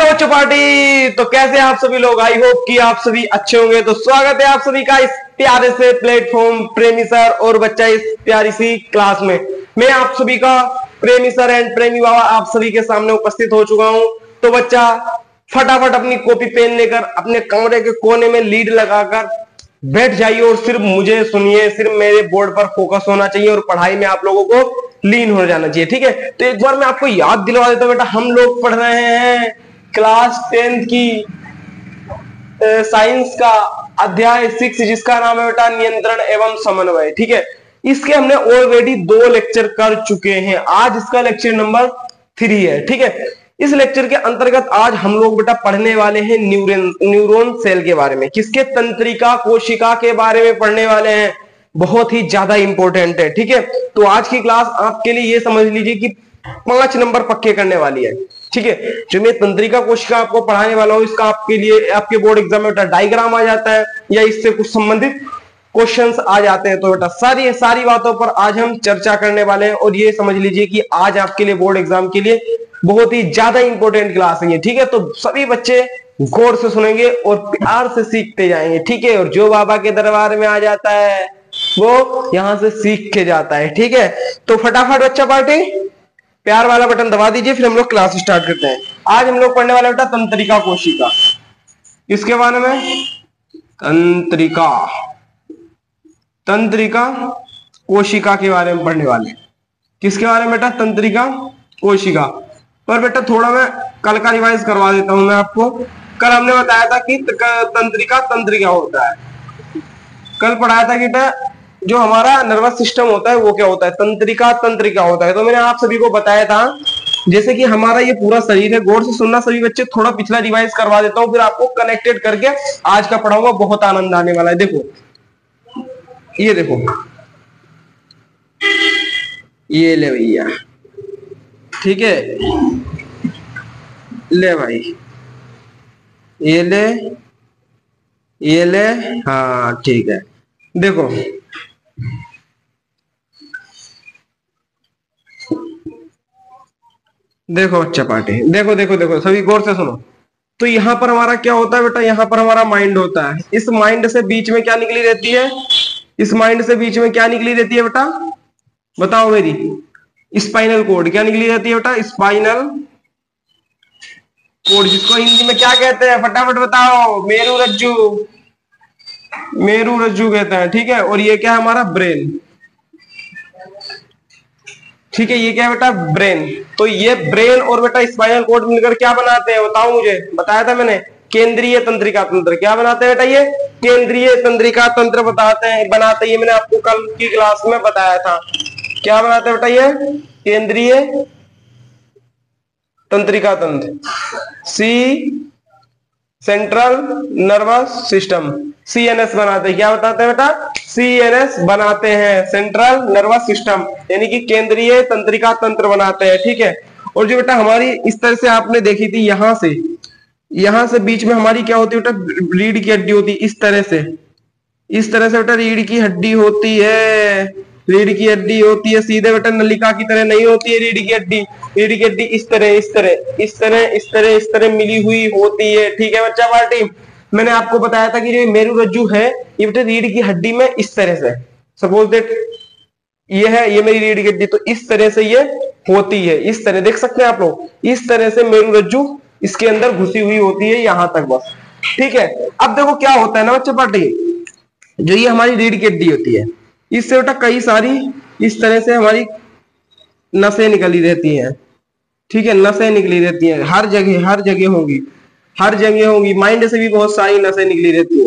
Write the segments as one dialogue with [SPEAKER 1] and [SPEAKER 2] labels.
[SPEAKER 1] Hello Chowpatty. तो कैसे आप सभी लोग, आई होप कि आप सभी अच्छे होंगे। तो स्वागत है आप सभी का इस प्यारे से प्लेटफॉर्म प्रेमी सर और बच्चा इस प्यारी सी क्लास में। मैं आप सभी का प्रेमी सर एंड प्रेमी बाबा आप सभी के सामने उपस्थित हो चुका हूं। तो बच्चा फटाफट अपनी कॉपी पेन लेकर अपने कमरे के कोने में लीड लगाकर बैठ जाइए और सिर्फ मुझे सुनिए, सिर्फ मेरे बोर्ड पर फोकस होना चाहिए और पढ़ाई में आप लोगों को लीन हो जाना चाहिए। ठीक है, तो एक बार मैं आपको याद दिलवा देता हूं बेटा, हम लोग पढ़ रहे हैं क्लास 10 की साइंस का अध्याय 6 जिसका नाम है बेटा नियंत्रण एवं समन्वय। ठीक है, इसके हमने ऑलरेडी 2 लेक्चर कर चुके हैं। आज इसका लेक्चर नंबर 3 है। ठीक है, इस लेक्चर के अंतर्गत आज हम लोग बेटा पढ़ने वाले हैं न्यूरॉन सेल के बारे में। किसके? तंत्रिका कोशिका के बारे में पढ़ने वाले हैं। बहुत ही ज्यादा इंपॉर्टेंट है। ठीक है, तो आज की क्लास आपके लिए ये समझ लीजिए कि 5 नंबर पक्के करने वाली है। ठीक है, जो मैं तंत्रिका कोशिका आपको पढ़ाने वाला हूं इसका आपके लिए आपके बोर्ड एग्जाम में बेटा डायग्राम आ जाता है या इससे कुछ संबंधित क्वेश्चंस आ जाते हैं। तो बेटा सारी बातों पर आज हम चर्चा करने वाले हैं और ये समझ लीजिए कि आज आपके लिए बोर्ड एग्जाम के लिए बहुत ही ज्यादा इंपॉर्टेंट क्लास है ये। ठीक है, तो सभी बच्चे गौर से सुनेंगे और प्यार से सीखते जाएंगे। ठीक है, और जो बाबा के दरबार में आ जाता है वो यहां से सीख के जाता है। ठीक है, तो फटाफट बच्चा पार्टी प्यार वाला बटन दबा दीजिए, फिर हम लोग क्लास स्टार्ट करते हैं। आज हम लोग पढ़ने वाले बेटा तंत्रिका कोशिका। इसके बारे में तंत्रिका कोशिका के बारे में पढ़ने वाले। किसके बारे में बेटा? तंत्रिका कोशिका। पर बेटा थोड़ा मैं कल का रिवाइज करवा देता हूं मैं आपको। कल हमने बताया था कि तंत्रिका होता है। कल पढ़ाया था कि बेटा जो हमारा नर्वस सिस्टम होता है वो क्या होता है? तंत्रिका होता है। तो मैंने आप सभी को बताया था जैसे कि हमारा ये पूरा शरीर है। गौर से सुनना सभी बच्चे, थोड़ा पिछला रिवाइज करवा देता हूं फिर आपको कनेक्टेड करके आज का पढ़ाऊंगा। बहुत आनंद आने वाला है। देखो ये देखो, ये ले भैया। ठीक है, ले भाई, ये ले। हाँ ठीक है, देखो देखो अच्छा पार्टी, देखो देखो देखो सभी गौर से सुनो। तो यहाँ पर हमारा क्या होता है बेटा? यहाँ पर हमारा माइंड होता है। इस माइंड से बीच में क्या निकली रहती है? इस माइंड से बीच में क्या निकली रहती है बेटा? बताओ मेरी। Spinal cord. क्या निकली रहती है बेटा? स्पाइनल कोड, जिसको हिंदी में क्या कहते हैं? फटाफट बताओ। मेरू रज्जू कहते हैं। ठीक है, और ये क्या है? हमारा ब्रेन। ठीक है, ये क्या है बेटा? ब्रेन। तो ये ब्रेन और बेटा स्पाइनल कोड मिलकर क्या बनाते हैं? बताओ मुझे। बताया था मैंने, केंद्रीय तंत्रिका तंत्र। क्या बनाते हैं बेटा? ये केंद्रीय तंत्रिका तंत्र बनाते हैं। ये मैंने आपको कल की क्लास में बताया था। क्या बनाते हैं बेटा? ये केंद्रीय तंत्रिका तंत्र, सेंट्रल नर्वस सिस्टम, सीएनएस बनाते हैं। क्या बताते हैं बेटा? सीएनएस बनाते हैं, सेंट्रल नर्वस सिस्टम, यानी कि केंद्रीय तंत्रिका तंत्र बनाते हैं। ठीक है, और जो बेटा हमारी इस तरह से आपने देखी थी, यहां से बीच में हमारी क्या होती है बेटा? रीढ़ की हड्डी होती है। इस तरह से बेटा रीढ़ की हड्डी होती है। रीढ़ की हड्डी होती है, सीधे बेटा नलिका की तरह नहीं होती है रीढ़ की हड्डी। रीढ़ की हड्डी इस तरह मिली हुई होती है। ठीक है बच्चा पार्टी, मैंने आपको बताया था कि जो मेरू रज्जु है ये बेटा रीढ़ की हड्डी में इस तरह से, सपोज दैट ये है, ये मेरी रीढ़ की हड्डी, तो इस तरह से ये होती है। इस तरह देख सकते हैं आप लोग, इस तरह से मेरू रज्जु इसके अंदर घुसी हुई होती है यहां तक बस। ठीक है, अब देखो क्या होता है ना बच्चा पार्टी, जो ये हमारी रीढ़ की हड्डी होती है इससे बेटा कई सारी इस तरह से हमारी नसें निकली रहती हैं। ठीक है, नसें निकली रहती हैं हर जगह होंगी। माइंड से भी बहुत सारी नसें निकली रहती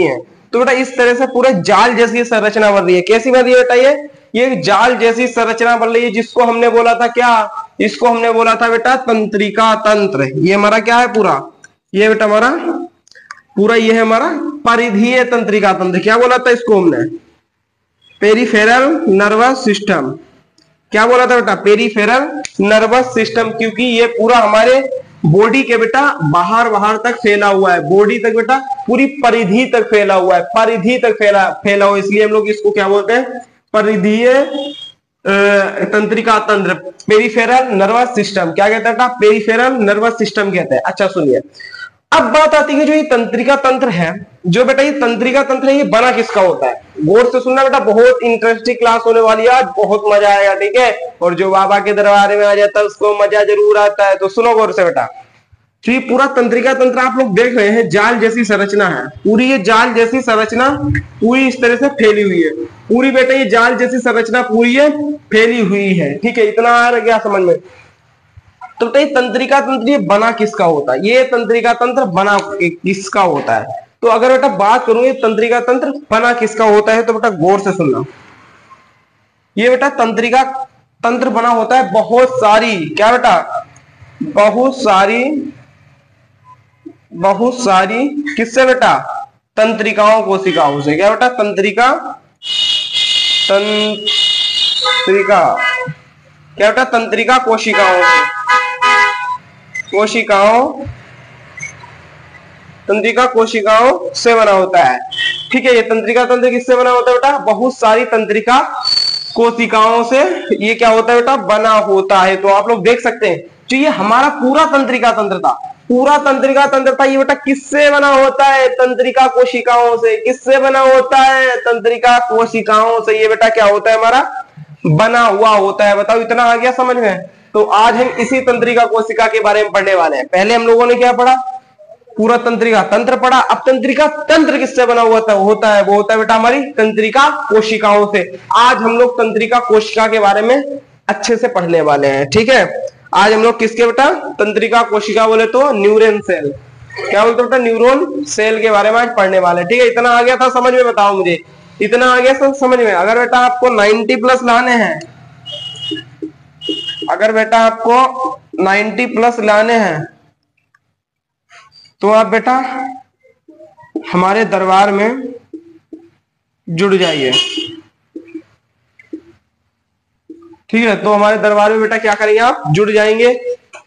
[SPEAKER 1] हैं। तो बेटा इस तरह से पूरे जाल जैसी संरचना बन रही है। कैसी बन रही है बेटा? ये जाल जैसी संरचना बन रही है, जिसको हमने बोला था क्या? इसको हमने बोला था बेटा तंत्रिका तंत्र। ये हमारा क्या है? पूरा ये बेटा हमारा पूरा ये है हमारा परिधीय तंत्रिका तंत्र। क्या बोला था इसको हमने? Peripheral nervous system. क्या बोला था बेटा? पेरिफेरल नर्वस सिस्टम, क्योंकि ये पूरा हमारे बॉडी के बेटा बाहर तक फैला हुआ है। बॉडी तक बेटा पूरी परिधि तक फैला हुआ है। इसलिए हम लोग इसको क्या बोलते हैं? परिधीय तंत्रिका तंत्र, पेरिफेरल नर्वस सिस्टम, क्या कहता है? पेरिफेरल नर्वस सिस्टम कहते हैं। अच्छा सुनिए, अब बात आती है जो ये तंत्रिका तंत्र है, जो बेटा ये तंत्रिका तंत्र है, ये बना किसका होता है? गौर से सुनना बेटा, बहुत इंटरेस्टिंग क्लास होने वाली है आज, बहुत मजा आएगा, ठीक है। और जो बाबा के दरबार में आ जाता है उसको मजा जरूर आता है, तो सुनो गौर से बेटा। तो ये पूरा तंत्रिका तंत्र आप लोग देख रहे हैं, जाल जैसी संरचना है पूरी, ये जाल जैसी संरचना पूरी इस तरह से फैली हुई है पूरी, बेटा ये जाल जैसी संरचना पूरी है फैली हुई है, ठीक है। इतना आ गया समझ में? तो बेटा ये तंत्रिका तंत्र ये बना किसका होता है? ये तंत्रिका तंत्र बना किसका होता है? तो अगर बेटा बात करूं ये तंत्रिका तंत्र बना किसका होता है, तो बेटा गौर से सुनना। ये बेटा तंत्रिका तंत्र बना होता है बहुत सारी, क्या बेटा? बहुत सारी किससे बेटा? तंत्रिकाओं कोशिकाओं से। क्या बेटा? तंत्रिका क्या बेटा? तंत्रिका कोशिकाओं से, तंत्रिका कोशिकाओं से बना होता है, ठीक है। ये तंत्रिका तंत्र किससे बना होता है बेटा? बहुत सारी तंत्रिका कोशिकाओं से ये क्या होता है बेटा? बना होता है। तो आप लोग देख सकते हैं जो ये हमारा पूरा तंत्रिका तंत्र था, ये बेटा किससे बना होता है? तंत्रिका कोशिकाओं से। किससे बना होता है? तंत्रिका कोशिकाओं से। ये बेटा क्या होता है? हमारा बना हुआ होता है। बताओ, इतना आ गया समझ में? तो आज हम इसी तंत्रिका कोशिका के बारे में पढ़ने वाले हैं। पहले हम लोगों ने क्या पढ़ा? पूरा तंत्रिका तंत्र पढ़ा। अब तंत्रिका तंत्र किससे बना हुआ होता है? वो होता है बेटा हमारी तंत्रिका कोशिकाओं से। आज हम लोग तंत्रिका कोशिका के बारे में अच्छे से पढ़ने वाले हैं, ठीक है। आज हम लोग किसके बेटा? तंत्रिका कोशिका बोले तो न्यूरॉन सेल, क्या बोलते बेटा? न्यूरॉन सेल के बारे में आज पढ़ने वाले, ठीक है। इतना आ गया था समझ में? बताओ मुझे, इतना आ गया सब समझ में? अगर बेटा आपको 90 प्लस लाने हैं, अगर बेटा आपको 90 प्लस लाने हैं तो आप बेटा हमारे दरबार में जुड़ जाइए, ठीक है। तो हमारे दरबार में बेटा क्या करेंगे? आप जुड़ जाएंगे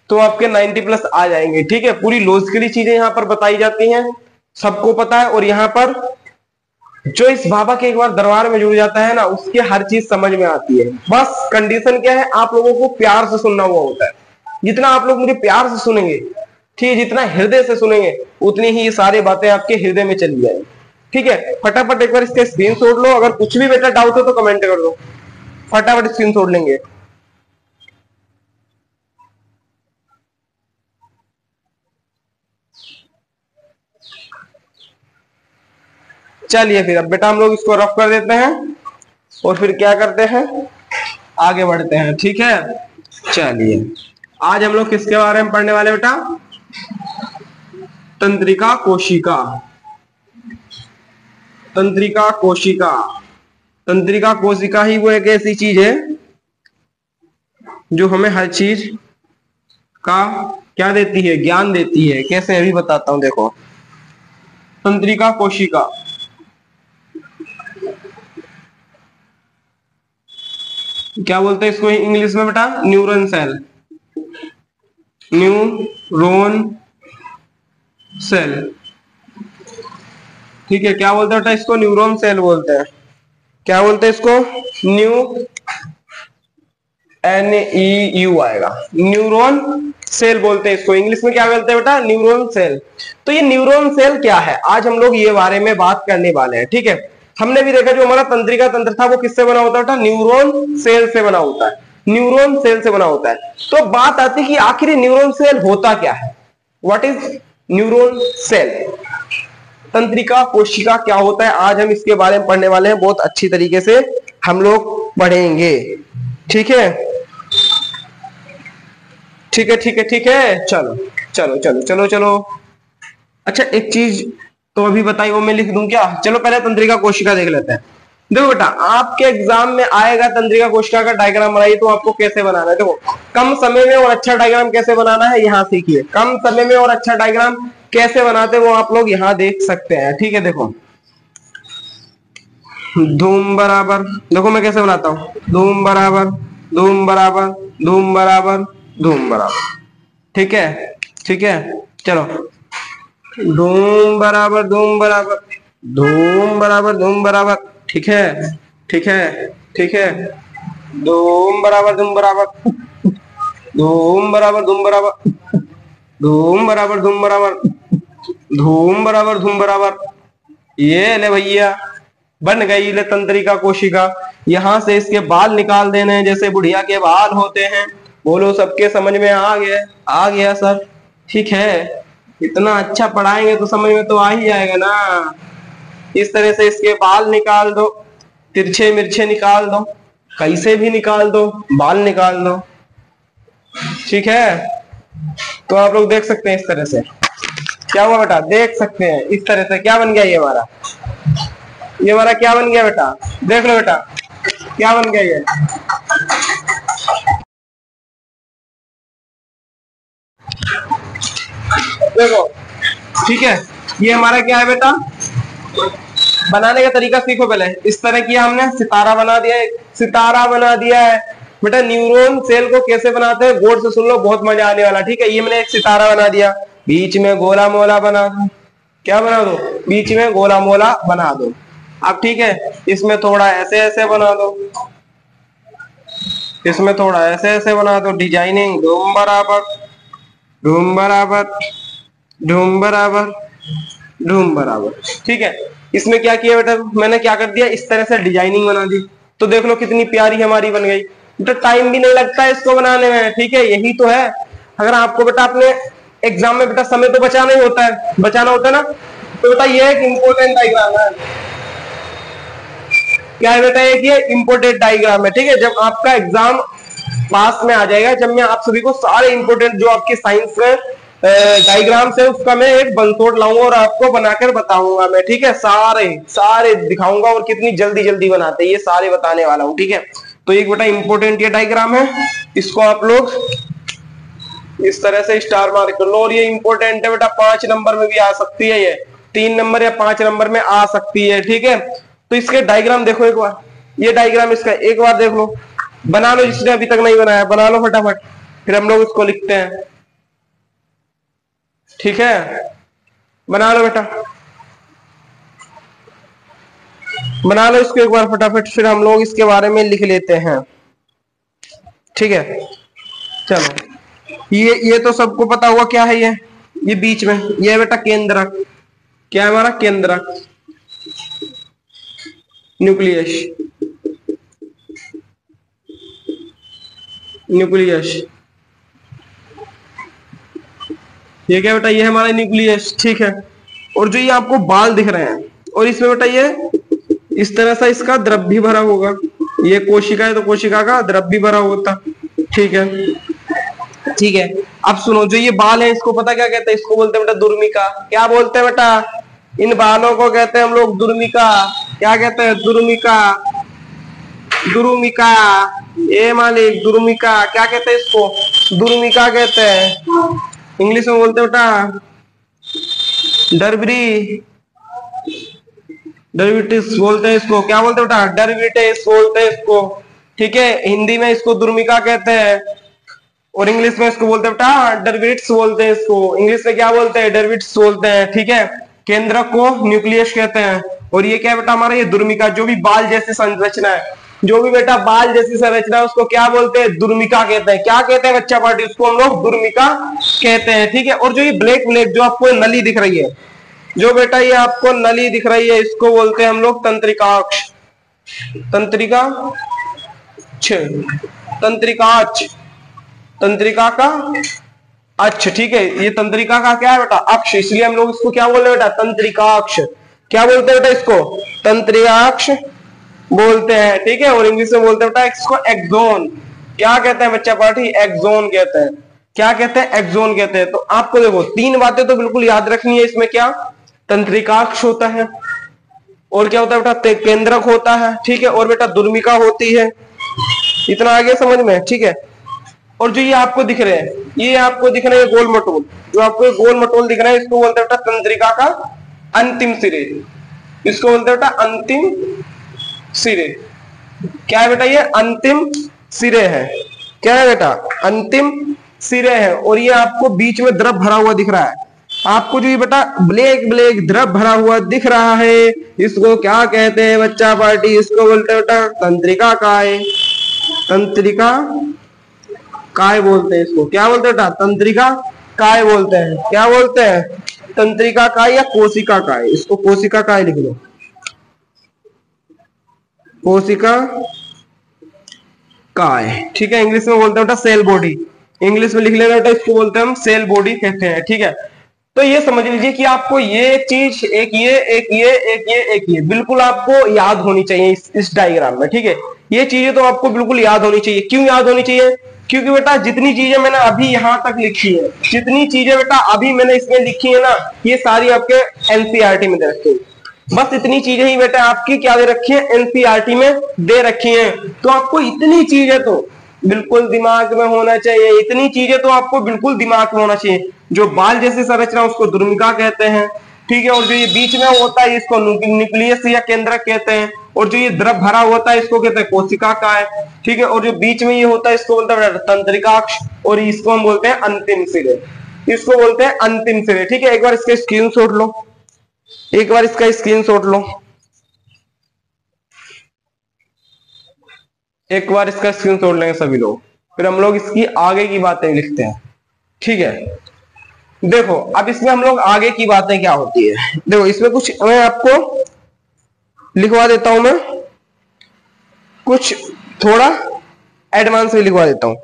[SPEAKER 1] तो आपके 90 प्लस आ जाएंगे, ठीक है। पूरी लॉजिकली चीजें यहाँ पर बताई जाती हैं, सबको पता है। और यहाँ पर जो इस बाबा के एक बार दरबार में जुड़ जाता है ना, उसकी हर चीज समझ में आती है। बस कंडीशन क्या है? आप लोगों को प्यार से सुनना हुआ होता है। जितना आप लोग मुझे प्यार से सुनेंगे, ठीक है, जितना हृदय से सुनेंगे, उतनी ही ये सारी बातें आपके हृदय में चली जाएंगी, ठीक है। फटाफट एक बार इसके स्क्रीनशॉट लो। अगर कुछ भी बेटा डाउट हो तो कमेंट कर दो, फटाफट स्क्रीनशॉट लेंगे। चलिए फिर अब बेटा हम लोग इसको रफ कर देते हैं और फिर क्या करते हैं? आगे बढ़ते हैं, ठीक है। चलिए आज हम लोग किसके बारे में पढ़ने वाले बेटा? तंत्रिका कोशिका। तंत्रिका कोशिका, तंत्रिका कोशिका ही वो एक ऐसी चीज है जो हमें हर चीज का क्या देती है? ज्ञान देती है। कैसे? अभी बताता हूं, देखो। तंत्रिका कोशिका क्या बोलते हैं इसको इंग्लिश में बेटा? न्यूरॉन सेल, न्यूरॉन सेल, ठीक है। क्या बोलते हैं बेटा इसको? न्यूरॉन सेल बोलते हैं। क्या बोलते हैं इसको? NEU आएगा, न्यूरॉन सेल बोलते हैं इसको। इंग्लिश में क्या बोलते हैं बेटा? Neuron cell. तो ये न्यूरॉन सेल क्या है, आज हम लोग ये बारे में बात करने वाले हैं, ठीक है। हमने भी देखा जो हमारा तंत्रिका तंत्र था वो किससे बना होता है बेटा? न्यूरॉन सेल से बना होता है, न्यूरॉन सेल से बना होता है। तो बात आती है कि आखिर न्यूरॉन सेल होता क्या है? What is neuron cell? तंत्रिका कोशिका क्या होता है? आज हम इसके बारे में पढ़ने वाले हैं, बहुत अच्छी तरीके से हम लोग पढ़ेंगे, ठीक है, ठीक है, ठीक है, ठीक है। चलो चलो चलो चलो चलो। अच्छा एक चीज तो अभी बताइए, वो मैं लिख दूं क्या? चलो पहले तंत्रिका कोशिका देख लेते हैं। देखो बेटा आपके एग्जाम में आएगा तंत्रिका कोशिका का डायग्राम बनाइए, तो आपको कैसे बनाना है? देखो कम समय में और अच्छा डायग्राम कैसे बनाना है यहाँ सीखिए। कम समय में और अच्छा डायग्राम कैसे बनाते वो आप लोग यहाँ देख सकते हैं, ठीक है। देखो धूम बराबर, देखो मैं कैसे बनाता हूँ, धूम बराबर धूम बराबर धूम बराबर धूम बराबर, ठीक है, ठीक है। चलो धूम बराबर धूम बराबर धूम बराबर धूम बराबर, ठीक है, ठीक है, ठीक है। धूम बराबर धूम बराबर, धूम बराबर धूम बराबर, धूम बराबर धूम बराबर, धूम बराबर धूम बराबर। ये ले भैया, बन गई ले तंत्रिका कोशिका। यहां से इसके बाल निकाल देने हैं, जैसे बुढ़िया के बाल होते हैं। बोलो सबके समझ में आ गया? आ गया सर, ठीक है। इतना अच्छा पढ़ाएंगे तो समझ में तो आ ही जाएगा ना। इस तरह से इसके बाल निकाल दो, तिरछे मिर्छे निकाल दो, कैसे भी निकाल दो, बाल निकाल दो, ठीक है। तो आप लोग देख सकते हैं इस तरह से क्या हुआ बेटा, देख सकते हैं इस तरह से क्या बन गया ये हमारा क्या बन गया बेटा, देख लो बेटा क्या बन गया ये। देखो ठीक है, ये हमारा क्या है बेटा, बनाने का तरीका सीखो पहले। इस तरह किया हमने, सितारा बना दिया, सितारा बना दिया है बेटा। न्यूरॉन सेल को कैसे बनाते हैं गौर से सुन लो, बहुत मजा आने वाला, ठीक है। ये मैंने एक सितारा बना दिया, बीच में गोला मोला बना दो, क्या बना दो, बीच में गोला मोला बना दो। अब ठीक है, इसमें थोड़ा ऐसे ऐसे बना दो, इसमें थोड़ा ऐसे ऐसे बना दो, डिजाइनिंग धूम बराबर धूम बराबर धूम बराबर धूम बराबर, ठीक है। इसमें क्या किया बेटा, मैंने क्या कर दिया, इस तरह से डिजाइनिंग बना दी। तो देख लो कितनी प्यारी हमारी बन गई बेटा। टाइम भी नहीं लगता है इसको बनाने में, ठीक है। यही तो है, अगर आपको बेटा अपने एग्जाम में बेटा समय तो बचाना ही होता है, बचाना होता है ना। तो बेटा ये एक इंपॉर्टेंट डायग्राम है, क्या है बेटा, एक ये इंपोर्टेंट डायग्राम है, ठीक है। जब आपका एग्जाम पास में आ जाएगा, जब मैं आप सभी को सारे इंपोर्टेंट जो आपके साइंस में डायग्राम से उसका मैं एक बनतोड़ लाऊंगा और आपको बनाकर बताऊंगा मैं, ठीक है। सारे सारे दिखाऊंगा और कितनी जल्दी जल्दी बनाते हैं ये सारे बताने वाला हूँ, ठीक है। तो एक बेटा इंपोर्टेंट ये डायग्राम है, इसको आप लोग इस तरह से स्टार मार्क कर लो। और ये इंपोर्टेंट है बेटा, 5 नंबर में भी आ सकती है, ये 3 नंबर या 5 नंबर में आ सकती है, ठीक है। तो इसके डायग्राम देखो एक बार, ये डायग्राम इसका एक बार देख लो, बना लो, जिसने अभी तक नहीं बनाया बना लो फटाफट, फिर हम लोग इसको लिखते हैं, ठीक है। बना लो बेटा, बना लो इसको एक बार फटाफट, फिर हम लोग इसके बारे में लिख लेते हैं, ठीक है। चलो ये तो सबको पता हुआ क्या है, ये बीच में ये है बेटा केंद्रक, क्या है हमारा केंद्रक, न्यूक्लियस, न्यूक्लियस, ये क्या बेटा, ये हमारा न्यूक्लियस, ठीक है। और जो ये आपको बाल दिख रहे हैं, और इसमें बेटा ये इस तरह से इसका द्रव भी भरा होगा, ये कोशिका है तो कोशिका का द्रव भी भरा होता, ठीक है, ठीक है। अब सुनो, जो ये बाल है इसको पता क्या कहते हैं, इसको बोलते हैं बेटा दुर्मिका। क्या बोलते हैं बेटा, इन बालों को कहते हैं हम लोग दुर्मिका। क्या कहते हैं, दुर्मिका, दुर्मिका, ये मालिक दुर्मिका, क्या कहते हैं इसको, दुर्मिका कहते हैं। इंग्लिश में बोलते हैं बेटा डरबरी, डरविटिस बोलते हैं इसको, क्या बोलते हैं बेटा, डरविटिस बोलते हैं इसको, ठीक है। हिंदी में इसको दुर्मिका कहते हैं और इंग्लिश में इसको बोलते हैं बेटा डरविट्स बोलते हैं इसको, इंग्लिश में क्या बोलते हैं, डरविट्स बोलते हैं, ठीक है। केंद्रक को न्यूक्लियस कहते हैं। और ये क्या है बेटा हमारा, ये दुर्मिका, जो भी बाल जैसी संरचना है, जो भी बेटा बाल जैसी संरचना है उसको क्या बोलते हैं, दुर्मिका कहते हैं। क्या कहते हैं बच्चा पार्टी, उसको हम लोग दुर्मिका कहते हैं, ठीक है। और जो ये ब्लैक ब्लैक जो आपको नली दिख रही है, जो बेटा ये आपको नली दिख रही है, इसको बोलते हैं हम लोग तंत्रिकाक्ष, तंत्रिकाक्ष, तंत्रिकाक्ष, तंत्रिका का अक्ष, ठीक है। ये तंत्रिका का क्या है बेटा, अक्ष, इसलिए हम लोग इसको क्या बोल रहे हैं बेटा, तंत्रिकाक्ष। क्या बोलते हैं बेटा इसको, तंत्रिकाक्ष बोलते हैं, ठीक है। और इंग्लिश में बोलते हैं बेटा इसको एक्सोन। क्या कहते हैं बच्चा पार्टी, एक्सोन कहते हैं। क्या कहते हैं, एक्सोन कहते हैं। तो आपको देखो 3 बातें तो बिल्कुल याद रखनी है इसमें, क्या तंत्रिकाक्ष होता है, और क्या होता है बेटा केंद्रक होता है, ठीक है, और बेटा दुर्मिका होती है। इतना आगे समझ में, ठीक है। और जो ये आपको दिख रहे हैं, ये आपको दिख रहे हैं गोल मटोल, जो आपको गोल मटोल दिख रहा है, इसको बोलते हैं बेटा तंत्रिका का अंतिम सिरे, इसको बोलते हैं बेटा अंतिम सिरे। क्या है बेटा, ये अंतिम सिरे है। क्या है बेटा, अंतिम सिरे है। और ये आपको बीच में द्रव भरा हुआ दिख रहा है, आपको जो ये बेटा ब्लैक ब्लैक द्रव भरा हुआ दिख रहा है, इसको क्या कहते हैं बच्चा पार्टी, इसको बोलते हैं बेटा तंत्रिका काय, तंत्रिका काय बोलते हैं इसको, क्या बोलते हैं बेटा, तंत्रिका काय बोलते हैं। क्या बोलते हैं, तंत्रिका काय या कोशिका काय। इसको कोशिका काय लिख लो, कोशिका काय, ठीक है। इंग्लिश में बोलते हैं बेटा सेल बॉडी, इंग्लिश में लिख लेना बेटा, इसको बोलते हैं हम सेल बॉडी कहते हैं, ठीक है। तो ये समझ लीजिए कि आपको ये चीज एक ये एक ये एक ये एक ये बिल्कुल आपको याद होनी चाहिए इस डायग्राम में, ठीक है। ये चीजें तो आपको बिल्कुल याद होनी चाहिए। क्यों याद होनी चाहिए, क्योंकि बेटा जितनी चीजें मैंने अभी यहां तक लिखी है, जितनी चीजें बेटा अभी मैंने इसमें लिखी है ना, ये सारी आपके एनसीईआरटी में दे रखी है। बस इतनी चीजें ही बेटा आपकी क्या दे रखी है, एनसीईआरटी में दे रखी है। तो आपको इतनी चीजें तो बिल्कुल दिमाग में होना चाहिए, इतनी चीजें तो आपको बिल्कुल दिमाग में होना चाहिए। जो बाल जैसी संरचना उसको द्रुमिका कहते हैं, ठीक है। और जो ये बीच में होता है इसको न्यूक्लियस या केंद्रक कहते हैं। और जो ये द्रव भरा होता है इसको कहते हैं कोशिका काय, ठीक है। और जो बीच में ये होता है इसको बोलते हैं तंत्रिकाक्ष, और इसको हम बोलते हैं अंतिम सिरे, इसको बोलते हैं अंतिम सिरे, ठीक है। एक बार इसका स्क्रीनशॉट लो, एक बार इसका स्क्रीनशॉट लो, एक बार इसका स्क्रीनशॉट लेंगे सभी लोग, फिर हम लोग इसकी आगे की बातें लिखते हैं, ठीक है। देखो अब इसमें हम लोग आगे की बातें क्या होती है, देखो इसमें कुछ मैं आपको लिखवा देता हूं, मैं कुछ थोड़ा एडवांस में लिखवा देता हूं।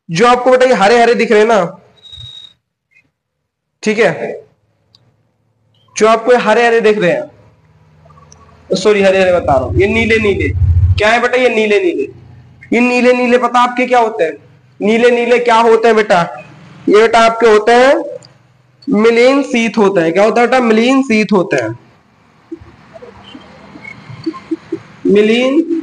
[SPEAKER 1] जो आपको बेटा ये हरे हरे दिख रहे हैं ना, ठीक है, जो आपको हरे हरे दिख रहे हैं, सॉरी हरे हरे बता रहा हूं, ये नीले नीले क्या है बेटा, ये नीले नीले, ये नीले नीले पता आपके क्या होते हैं, नीले नीले क्या होते हैं बेटा, ये बेटा आपके होते हैं मिलीन शीत होते हैं। क्या होता है बेटा, मिलीन शीत होते हैं, मिलीन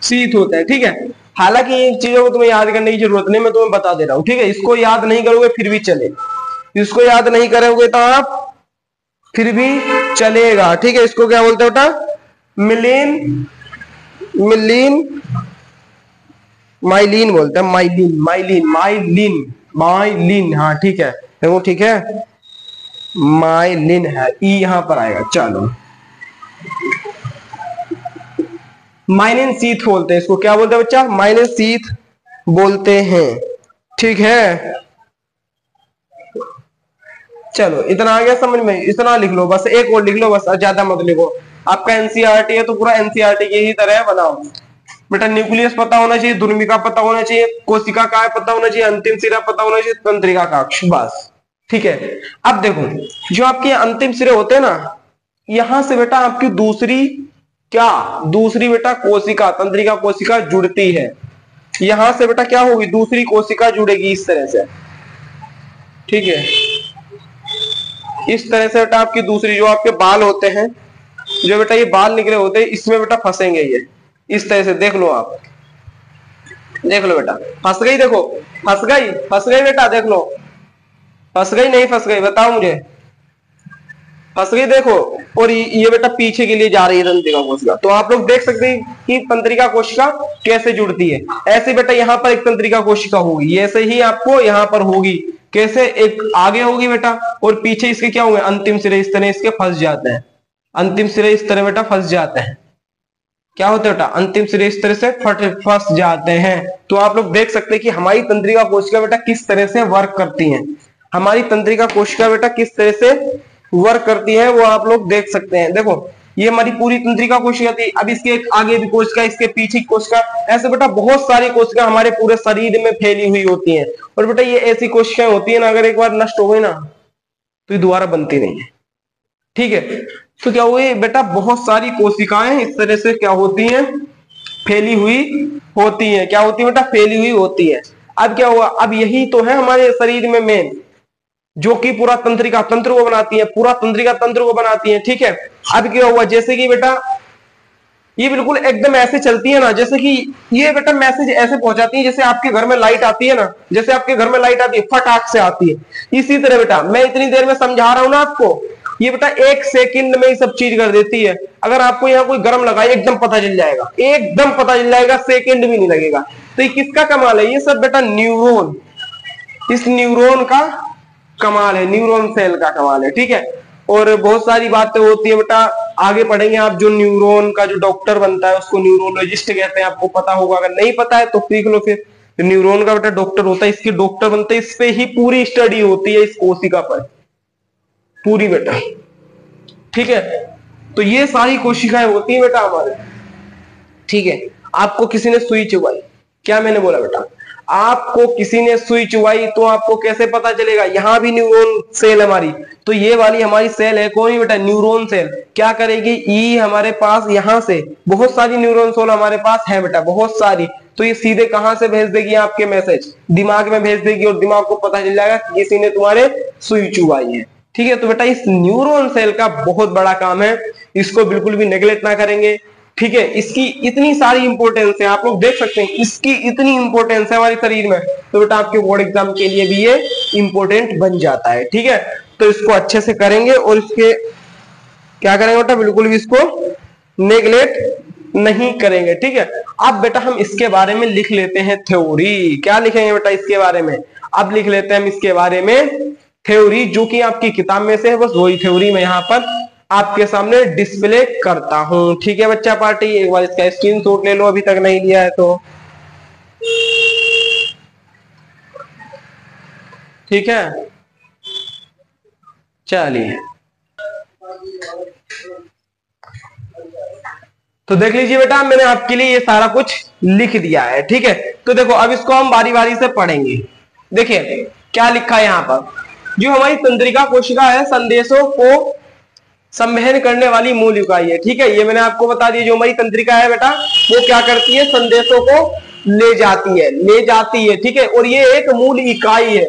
[SPEAKER 1] शीत होते हैं, ठीक है। हालांकि इन चीजों को तुम्हें याद करने की जरूरत नहीं, मैं तुम्हें बता दे रहा हूं, ठीक है। इसको याद नहीं करोगे फिर भी चले, इसको याद नहीं करोगे तो आप फिर भी चलेगा, ठीक है। इसको क्या बोलते हैं बेटा, मिलीन, मिलीन माइलिन बोलते हैं, माइलिन माइलिन माइलिन माइलिन, हाँ ठीक है, देखो ठीक है, माइलिन है, ई यहां पर आएगा। चलो माइलिन शीत बोलते हैं इसको, क्या बोलते हैं बच्चा, माइलिन शीत बोलते हैं, ठीक है। चलो इतना आ गया समझ में, इतना लिख लो बस, एक और लिख लो बस, ज्यादा मत लिखो। आपका एनसीईआरटी है तो पूरा एनसीईआरटी की ही तरह बनाओ बेटा। न्यूक्लियस पता होना चाहिए, द्रुमिका पता होना चाहिए, कोशिका काय पता होना चाहिए, अंतिम सिरा पता होना चाहिए, तंत्रिका काक्ष, बस ठीक है। अब देखो जो आपके अंतिम सिरे होते हैं ना, यहां से बेटा आपकी दूसरी क्या, दूसरी बेटा कोशिका, तंत्रिका कोशिका जुड़ती है। यहां से बेटा क्या होगी, दूसरी कोशिका जुड़ेगी इस तरह से, ठीक है। इस तरह से बेटा आपकी दूसरी, जो आपके बाल होते हैं, जो बेटा ये बाल निकले होते हैं, इसमें बेटा फंसेंगे ये इस तरह से। देख लो आप, देख लो बेटा, फंस गई, देखो फंस गई, फंस गई बेटा, देख लो फंस गई नहीं फंस गई, बताओ मुझे, फंस गई देखो। और ये बेटा पीछे के लिए जा रही है तंत्रिका कोशिका। तो आप लोग देख सकते हैं कि तंत्रिका कोशिका कैसे जुड़ती है। ऐसे बेटा यहाँ पर एक तंत्रिका कोशिका होगी, ऐसे ही आपको यहाँ पर होगी, कैसे, एक आगे होगी बेटा और पीछे इसके क्या होंगे, अंतिम सिरे इस तरह इसके फंस जाते हैं, अंतिम सिरे इस तरह बेटा फंस जाते हैं। क्या होता है बेटा, अंतिम सिरे इस तरह से फंस जाते हैं। तो आप लोग देख सकते हैं कि हमारी तंत्रिका कोशिका बेटा किस तरह से वर्क करती हैं, हमारी तंत्रिका कोशिका बेटा किस तरह से वर्क करती है, वो आप लोग देख सकते हैं। देखो ये हमारी पूरी तंत्रिका कोशिका थी, अब इसके आगे भी कोशिका, इसके पीछे कोशिका, ऐसे बेटा बहुत सारी कोशिका हमारे पूरे शरीर में फैली हुई होती हैं। और बेटा ये ऐसी कोशिकाएं होती है ना, अगर एक बार नष्ट हो गई ना तो ये दोबारा बनती नहीं है, ठीक है। तो क्या हुई बेटा, बहुत सारी कोशिकाएं इस तरह से क्या होती हैं, फैली हुई होती है, क्या होती है बेटा, फैली हुई होती है। अब क्या हुआ, अब यही तो है हमारे शरीर में मेन, जो कि पूरा तंत्रिका तंत्र को बनाती है, पूरा तंत्रिका तंत्र को बनाती है, ठीक है। अब क्या हुआ, जैसे कि बेटा ये बिल्कुल एकदम ऐसे चलती है ना, जैसे कि ये बेटा मैसेज ऐसे पहुंचाती है जैसे आपके घर में लाइट आती है ना, जैसे आपके घर में लाइट आती है फटाक से आती है। इसी तरह बेटा मैं इतनी देर में समझा रहा हूं ना आपको, ये बेटा 1 सेकंड में ही सब चीज कर देती है। अगर आपको यहाँ कोई गर्म लगा एकदम पता चल जाएगा, एकदम पता चल जाएगा, सेकंड भी नहीं लगेगा। तो ये किसका कमाल है, ये सब बेटा न्यूरॉन, इस न्यूरॉन का कमाल है, न्यूरॉन सेल का कमाल है, ठीक है। और बहुत सारी बातें होती है बेटा, आगे पढ़ेंगे आप। जो न्यूरॉन का जो डॉक्टर बनता है उसको न्यूरोलॉजिस्ट कहते हैं, आपको पता होगा, अगर नहीं पता है तो सीख लो। फिर न्यूरॉन का बेटा डॉक्टर होता है, इसकी डॉक्टर बनते हैं, इस पे ही पूरी स्टडी होती है, इस कोशिका पर पूरी बेटा, ठीक है। तो ये सारी कोशिकाएं होती है बेटा हमारे, ठीक है। आपको किसी ने सुई चुभाई, क्या मैंने बोला बेटा, आपको किसी ने सुई चुभाई तो आपको कैसे पता चलेगा, यहां भी न्यूरॉन सेल हमारी, तो ये वाली हमारी सेल है कौन बेटा, न्यूरॉन सेल। क्या करेगी, ई हमारे पास यहां से बहुत सारी न्यूरॉन सेल हमारे पास है बेटा, बहुत सारी, तो ये सीधे कहां से भेज देगी आपके मैसेज, दिमाग में भेज देगी, और दिमाग को पता चल जाएगा कि किसी ने तुम्हारे सुई चुभाई है, ठीक है। तो बेटा इस न्यूरॉन सेल का बहुत बड़ा काम है, इसको बिल्कुल भी नेग्लेक्ट ना करेंगे, ठीक है। इसकी इतनी सारी इंपॉर्टेंस है, आप लोग देख सकते हैं, इसकी इतनी इंपॉर्टेंस है हमारे शरीर में, तो बेटा आपके बोर्ड एग्जाम के लिए भी ये इंपॉर्टेंट बन जाता है, ठीक है। तो इसको अच्छे से करेंगे और इसके क्या करेंगे बेटा, बिल्कुल भी इसको नेग्लेक्ट नहीं करेंगे, ठीक है। अब बेटा हम इसके बारे में लिख लेते हैं थ्योरी। क्या लिखेंगे बेटा इसके बारे में, अब लिख लेते हैं हम इसके बारे में थ्योरी, जो कि आपकी किताब में से है, बस वही थ्योरी मैं यहां पर आपके सामने डिस्प्ले करता हूं, ठीक है बच्चा पार्टी। एक बार इसका स्क्रीनशॉट ले लो, अभी तक नहीं लिया है तो, ठीक है। चलिए तो देख लीजिए बेटा, मैंने आपके लिए ये सारा कुछ लिख दिया है, ठीक है। तो देखो अब इसको हम बारी बारी से पढ़ेंगे। देखिए क्या लिखा है यहां पर, जो हमारी तंत्रिका कोशिका है, संदेशों को संवहन करने वाली मूल इकाई है, ठीक है। ये मैंने आपको बता दिया, जो हमारी तंत्रिका है बेटा, वो क्या करती है, संदेशों को ले जाती है, ठीक है। और ये एक मूल इकाई है,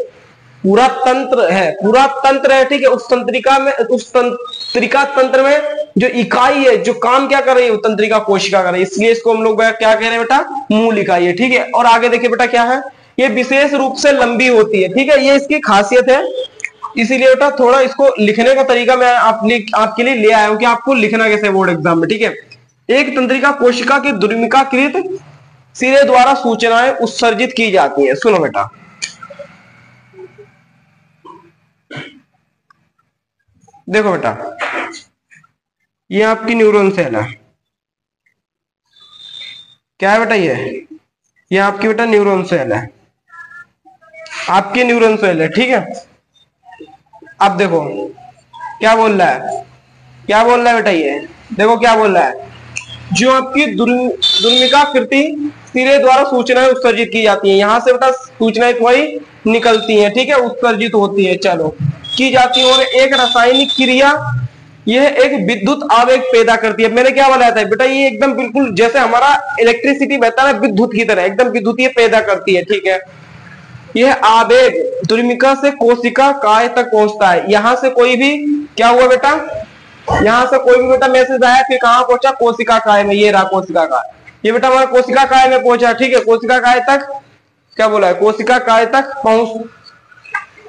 [SPEAKER 1] पूरा तंत्र है, ठीक है। उस तंत्रिका में, उस तंत्रिका तंत्र में जो इकाई है, जो काम क्या कर रही है, वो तंत्रिका कोशिका कर रही है, इसलिए इसको हम लोग क्या कह रहे हैं बेटा, मूल इकाई है, ठीक है। और आगे देखिए बेटा क्या है, ये विशेष रूप से लंबी होती है, ठीक है, ये इसकी खासियत है। इसीलिए बेटा थोड़ा इसको लिखने का तरीका मैं आपके लिए ले आया हूं कि आपको लिखना कैसे बोर्ड एग्जाम में, ठीक है। एक तंत्रिका कोशिका की द्रुमिकाकृत सिरे द्वारा सूचनाएं उत्सर्जित की जाती है। सुनो बेटा, देखो बेटा, ये आपकी न्यूरॉन सेल है, क्या है बेटा, ये आपकी बेटा न्यूरॉन सेल है, आपकी न्यूरॉन सेल है, ठीक है। अब देखो क्या बोल रहा है, क्या बोल रहा है बेटा, ये देखो क्या बोल रहा है, जो आपकी द्रुमिकाकृति सिरे द्वारा सूचनाएं उत्सर्जित की जाती है, यहां से बेटा सूचनाएं वही निकलती हैं, ठीक है, उत्सर्जित होती है, चलो की जाती है। और एक रासायनिक क्रिया, यह एक विद्युत आवेग पैदा करती है। मैंने क्या बताया था बेटा, ये एकदम बिल्कुल जैसे हमारा इलेक्ट्रिसिटी बहता है विद्युत की तरह, एकदम विद्युत ये पैदा करती है, ठीक है। यह आवेग द्रुमिका से कोशिका काय तक पहुंचता है, यहां से कोई भी क्या हुआ बेटा, यहां से कोई भी बेटा मैसेज आया, फिर कहां पहुंचा, कोशिका काय में, ये रहा कोशिका काय, ये बेटा हमारा कोशिका काय में पहुंचा, ठीक है। कोशिका काय तक क्या बोला है, कोशिका काय तक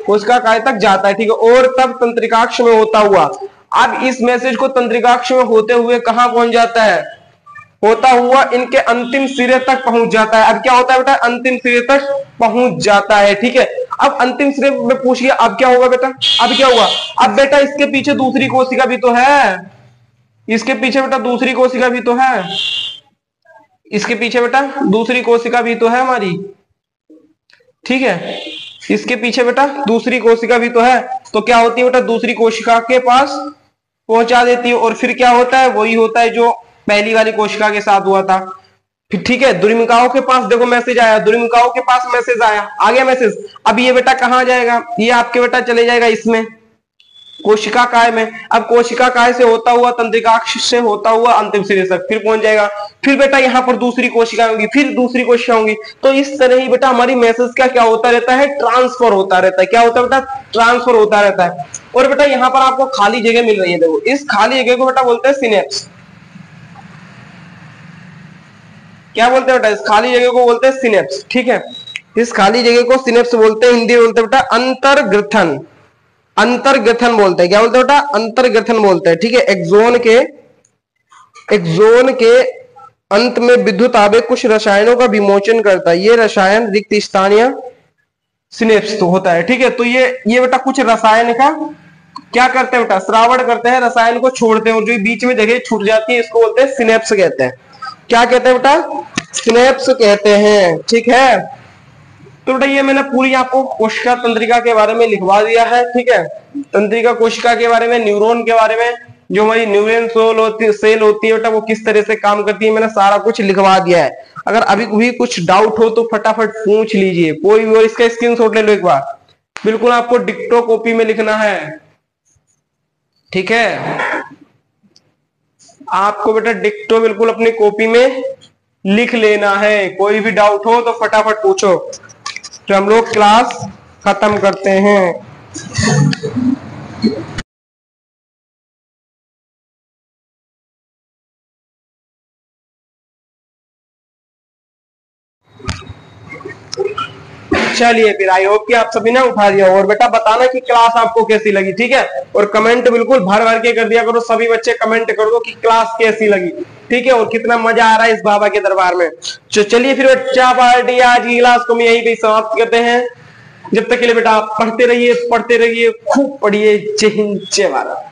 [SPEAKER 1] कोशिका काय तक जाता है, ठीक है। और तब तंत्रिकाक्ष में होता हुआ, अब इस मैसेज को तंत्रिकाक्ष में होते हुए कहां पहुंच जाता है, होता हुआ इनके अंतिम सिरे तक पहुंच जाता है। अब क्या होता है बेटा, अंतिम सिरे तक पहुंच जाता है, ठीक है। अब अंतिम सिरे में पूछिए अब क्या होगा बेटा, अब क्या हुआ, अब बेटा इसके पीछे दूसरी कोशिका भी तो है, इसके पीछे बेटा दूसरी कोशिका भी तो है, इसके पीछे बेटा दूसरी कोशिका भी तो है हमारी, ठीक है। इसके पीछे बेटा दूसरी कोशिका भी तो है, तो क्या होती है बेटा, दूसरी कोशिका के पास पहुंचा देती है, और फिर क्या होता है, वही होता है जो पहली वाली कोशिका के साथ हुआ था, फिर ठीक है। द्रुमिकाओं के पास देखो मैसेज आया, द्रुमिकाओं के पास मैसेज आया, आ गया मैसेज, अब ये बेटा कहां जाएगा, ये आपके बेटा चले जाएगा इसमें कोशिका काय में। अब कोशिका काय से होता हुआ तंत्रिकाक्ष से होता हुआ अंतिम सिरे तक फिर पहुंच जाएगा, फिर बेटा यहाँ पर दूसरी कोशिका होंगी, फिर दूसरी कोशिका होंगी, तो इस तरह ही बेटा हमारी मैसेज का क्या होता रहता है, ट्रांसफर होता रहता है, क्या होता है बेटा, ट्रांसफर होता रहता है। और बेटा यहाँ पर आपको खाली जगह मिल रही है, देखो इस खाली जगह को बेटा बोलते हैं सिनेप्स, क्या बोलते हैं बेटा, इस खाली जगह को बोलते हैं सिनेप्स, ठीक है। इस खाली जगह को सिनेप्स बोलते हैं, हिंदी में बोलते हैं बेटा अंतर्ग्रथन, अंतर्ग्रथन बोलते हैं, क्या बोलते हैं बेटा, अंतर्ग्रथन बोलते हैं, ठीक है। एक्सोन के अंत में विद्युत आवेग कुछ रसायनों का विमोचन करता है, ये रसायन रिक्त स्थानीय सिनेप्स तो होता है, ठीक है। तो ये बेटा कुछ रसायन का क्या करते हैं बेटा, श्रावण करते हैं, रसायन को छोड़ते हैं और जो बीच में जगह छूट जाती है इसको बोलते हैं सिनेप्स कहते हैं। क्या कहते हैं बेटा, सिनेप्स कहते हैं। ठीक है, तो बेटा ये मैंने पूरी आपको कोशिका तंत्रिका के बारे में लिखवा दिया है। ठीक है, तंत्रिका कोशिका के बारे में, न्यूरॉन के बारे में, जो हमारी न्यूरॉन सेल होती है बेटा वो किस तरह से काम करती है, मैंने सारा कुछ लिखवा दिया है। अगर अभी भी कुछ डाउट हो तो फटाफट पूछ लीजिए, कोई भी, इसका स्क्रीनशॉट ले लो एक बार, बिल्कुल आपको डिक्टो कॉपी में लिखना है। ठीक है, आपको बेटा डिक्टो बिल्कुल अपनी कॉपी में लिख लेना है, कोई भी डाउट हो तो फटाफट पूछो, तो हम लोग क्लास खत्म करते हैं। चलिए फिर, आई होप कि आप सभी ने उठा दिया। और बेटा बताना कि क्लास आपको कैसी लगी। ठीक है, और कमेंट बिल्कुल भर भर के कर दिया करो, सभी बच्चे कमेंट कर दो कि क्लास कैसी लगी। ठीक है, और कितना मजा आ रहा है इस बाबा के दरबार में। चलिए फिर बच्चा पार्टी आज की क्लास को हम यहीं पे समाप्त करते हैं। जब तक के लिए बेटा आप पढ़ते रहिए, खूब पढ़िए। जय हिंद, जय भारत।